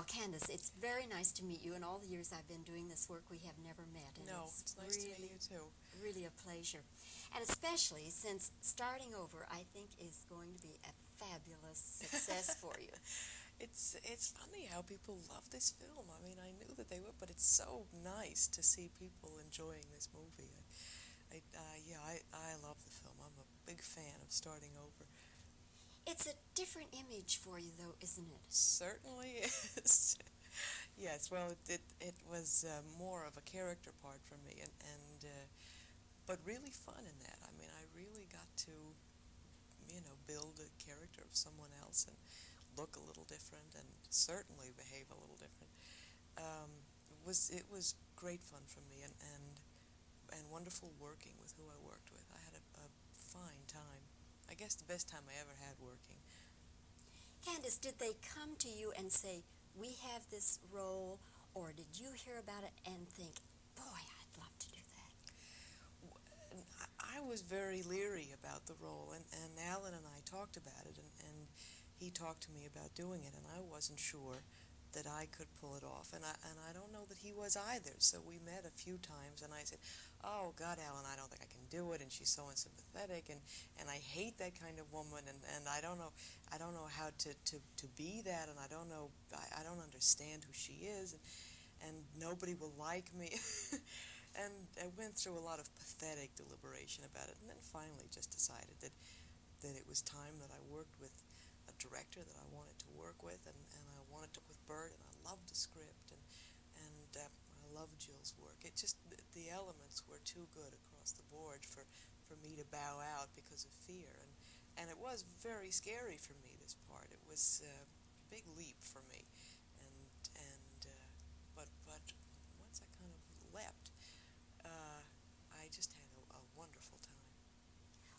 Well, Candice, it's very nice to meet you. In all the years I've been doing this work, we have never met. And No, it's nice to meet you too. Really a pleasure. And especially since starting over, I think, is going to be a fabulous success for you. It's funny how people love this film. I mean, I knew that they would, but it's so nice to see people enjoying this movie. I love the film. I'm a big fan of starting over. It's a different image for you, though, isn't it? Certainly is. Yes, well, it was more of a character part for me, but really fun in that. I mean, I really got to, build a character of someone else and look a little different and certainly behave a little different. It was great fun for me and wonderful working with who I worked with. I had a fine time. I guess the best time I ever had working. Candice, did they come to you and say, we have this role, or did you hear about it and think, boy, I'd love to do that? I was very leery about the role, and Alan and I talked about it, and he talked to me about doing it, and I wasn't sure that I could pull it off, and I don't know that he was either. So we met a few times, and I said, "Oh God, Alan, I don't think I can do it." And she's so unsympathetic, and I hate that kind of woman, and I don't know how to be that, and I don't know, I don't understand who she is, and nobody will like me. And I went through a lot of pathetic deliberation about it, and then finally just decided that it was time that I worked with a director that I wanted to work with, and I wanted to work with Bergen. I loved the script, and I loved Jill's work. It just, the elements were too good across the board for me to bow out because of fear, and it was very scary for me, this part. It was a big leap for me, but once I kind of leapt, I just had a wonderful time.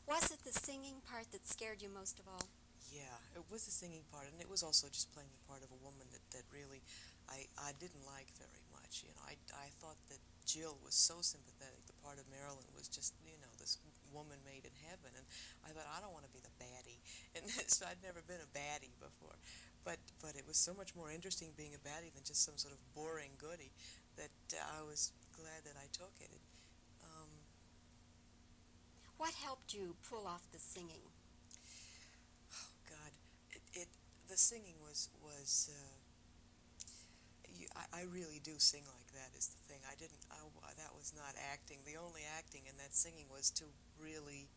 Was it the singing part that scared you most of all? Yeah, it was the singing part, and it was also just playing the part of a woman that really I didn't like very much. I thought that Jill was so sympathetic. The part of Marilyn was just, this woman made in heaven, and I thought, I don't want to be the baddie. And so I'd never been a baddie before. But it was so much more interesting being a baddie than just some sort of boring goodie that I was glad that I took it. What helped you pull off the singing? God, the singing was I really do sing like that is the thing. That was not acting. The only acting in that singing was to really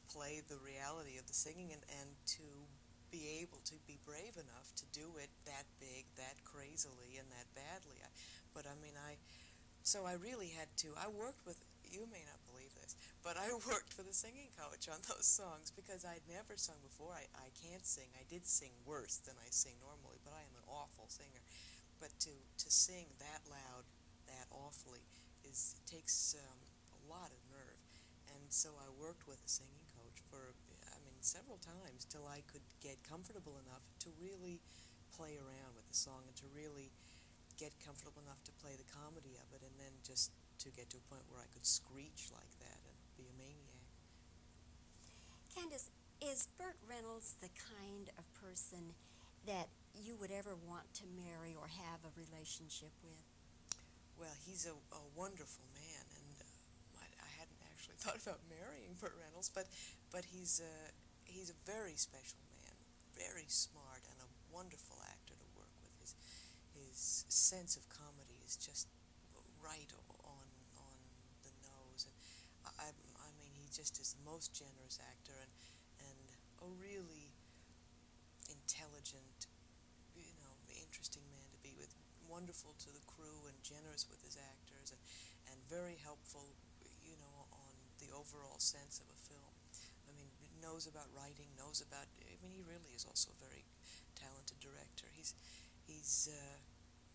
play the reality of the singing and to be able to be brave enough to do it that big, that crazily, and that badly. So I really had to, I worked with, you may not believe this, but I worked with a singing coach on those songs because I'd never sung before. I can't sing. I did sing worse than I sing normally, but I am an awful singer. But to sing that loud, that awfully, takes a lot of nerve. And so I worked with a singing coach for, several times till I could get comfortable enough to really play around with the song and to really get comfortable enough to play the comedy of it, and then just to get to a point where I could screech like that and be a maniac. Candice, is Burt Reynolds the kind of person that you would ever want to marry or have a relationship with? Well, he's a wonderful man, and I hadn't actually thought about marrying Burt Reynolds, but he's a very special man, very smart, and a wonderful actor to work with. His sense of comedy is just right on the nose, and he just is the most generous actor, and a really intelligent, interesting man to be with. Wonderful to the crew and generous with his actors, and very helpful, on the overall sense of a film. Knows about writing, he really is also a very talented director. He's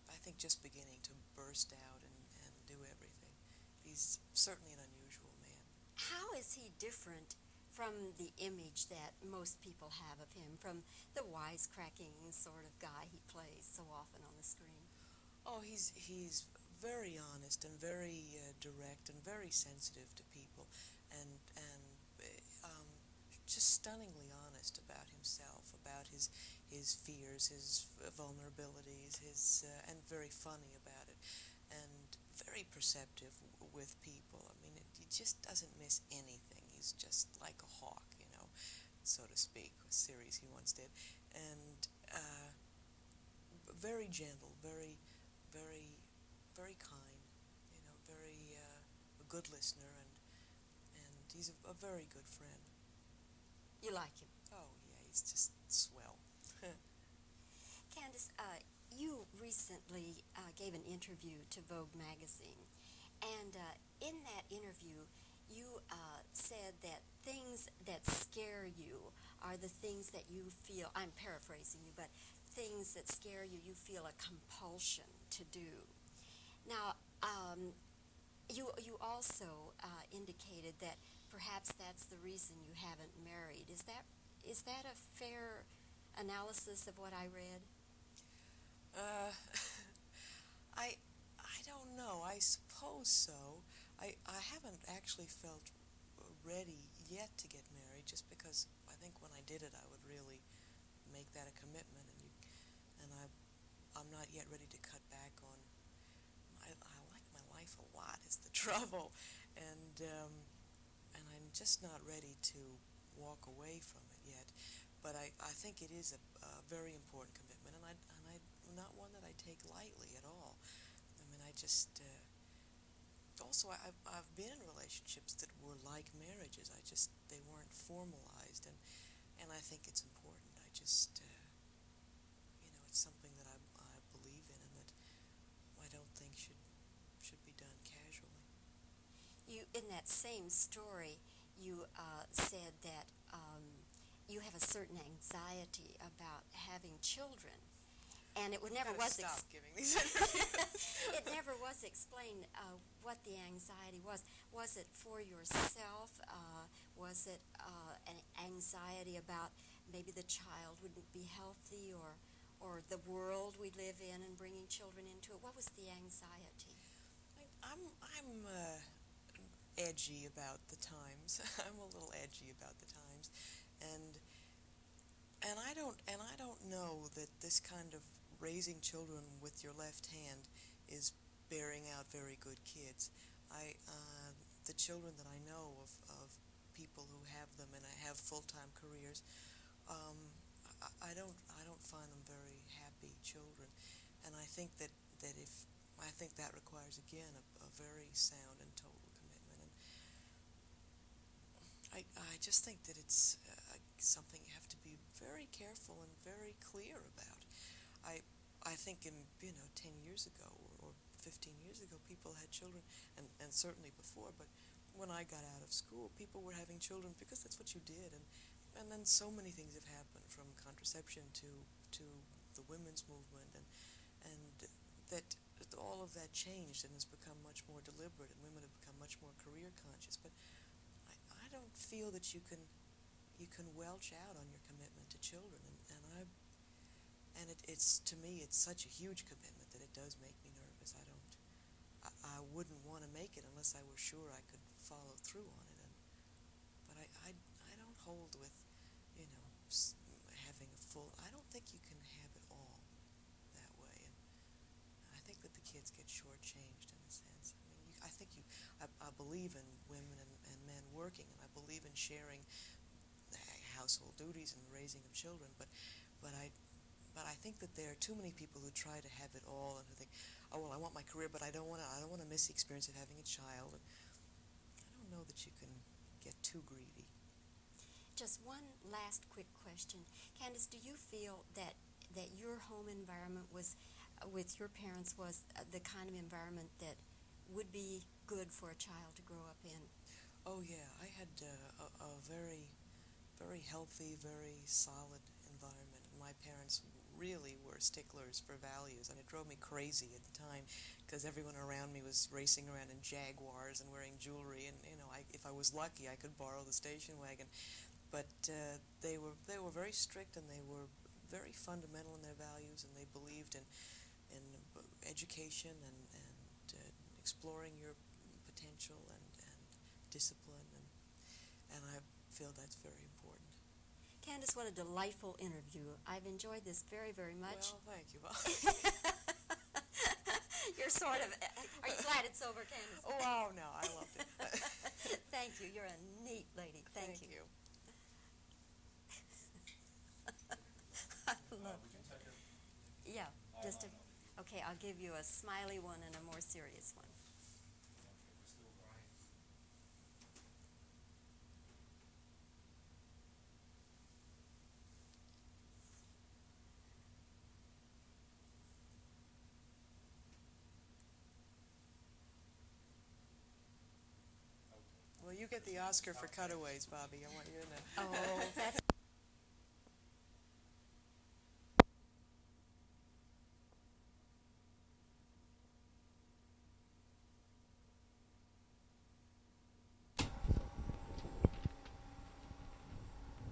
I think, just beginning to burst out and do everything. He's certainly an unusual man. How is he different from the image that most people have of him, from the wisecracking sort of guy he plays so often on the screen? Oh, he's very honest and very direct and very sensitive to people, and just stunningly honest. honest about himself, about his fears, his vulnerabilities, and very funny about it, and very perceptive with people. I mean, he just doesn't miss anything. He's just like a hawk, so to speak, a series he once did, and very gentle, very, very, very kind, very a good listener, and he's a very good friend. You like him? Oh yeah, he's just swell. Candice, you recently gave an interview to Vogue magazine, and in that interview, you said that things that scare you are the things that you feel, I'm paraphrasing you, but things that scare you, you feel a compulsion to do. Now, you also indicated that perhaps that's the reason you haven't married. Is that a fair analysis of what I read? I don't know. I suppose so. I haven't actually felt ready yet to get married, just because I think when I did it, I would really make that a commitment, I'm not yet ready to cut back on. I like my life a lot, is the trouble, and I'm just not ready to walk away from it yet. But I think it is a very important commitment, and I not one that I take lightly at all. I mean, I just also I've been in relationships that were like marriages. They weren't formalized, and I think it's important. I just it's something that I believe in, and that I don't think should be done casually. You, in that same story, you said that you have a certain anxiety about having children, and it never was stop giving these interviews. it never was explained what the anxiety was. Was it for yourself? Was it an anxiety about maybe the child wouldn't be healthy, or the world we live in and bringing children into it? What was the anxiety? I'm edgy about the times. I'm a little edgy about the times, and I don't know that this kind of raising children with your left hand is bearing out very good kids. The children that I know of people who have them and have full-time careers, I don't find them very happy children, and I think that requires again a very sound and total commitment, and I just think that it's something you have to be very careful and very clear about. I think in 10 years ago or 15 years ago, people had children, and certainly before, but when I got out of school, people were having children because that's what you did, and then so many things have happened, from contraception to the women's movement, and that all of that changed and has become much more deliberate, and women have become much more career conscious. But I don't feel that you can welch out on your commitment to children, and it's to me it's such a huge commitment that it does make me nervous. I wouldn't want to make it unless I were sure I could follow through on it, but I don't hold with having a full. I don't think you can have it all that way, and I think that the kids get shortchanged in a sense. I mean, I believe in women and men working, and I believe in sharing household duties and the raising of children, but I think that there are too many people who try to have it all, and who think, oh well, I want my career, but I don't want to miss the experience of having a child. And I don't know that you can get too greedy. Just one last quick question. Candice, do you feel that your home environment was, with your parents, was the kind of environment that would be good for a child to grow up in? Oh yeah, I had a very, very healthy, very solid environment. My parents really were sticklers for values, and it drove me crazy at the time because everyone around me was racing around in Jaguars and wearing jewelry, and if I was lucky, I could borrow the station wagon. But they were very strict, and they were very fundamental in their values, and they believed in education and exploring your potential and discipline, and I feel that's very important. Candice, what a delightful interview. I've enjoyed this very, very much. Well, thank you, Bob. You're sort of, are you glad it's over, Candice? Oh, no, I loved it. Thank you. You're a neat lady. Thank you. I love it. Yeah, just a, okay, I'll give you a smiley one and a more serious one. Well, you get the Oscar for cutaways, Bobbie. I want you to know. Oh,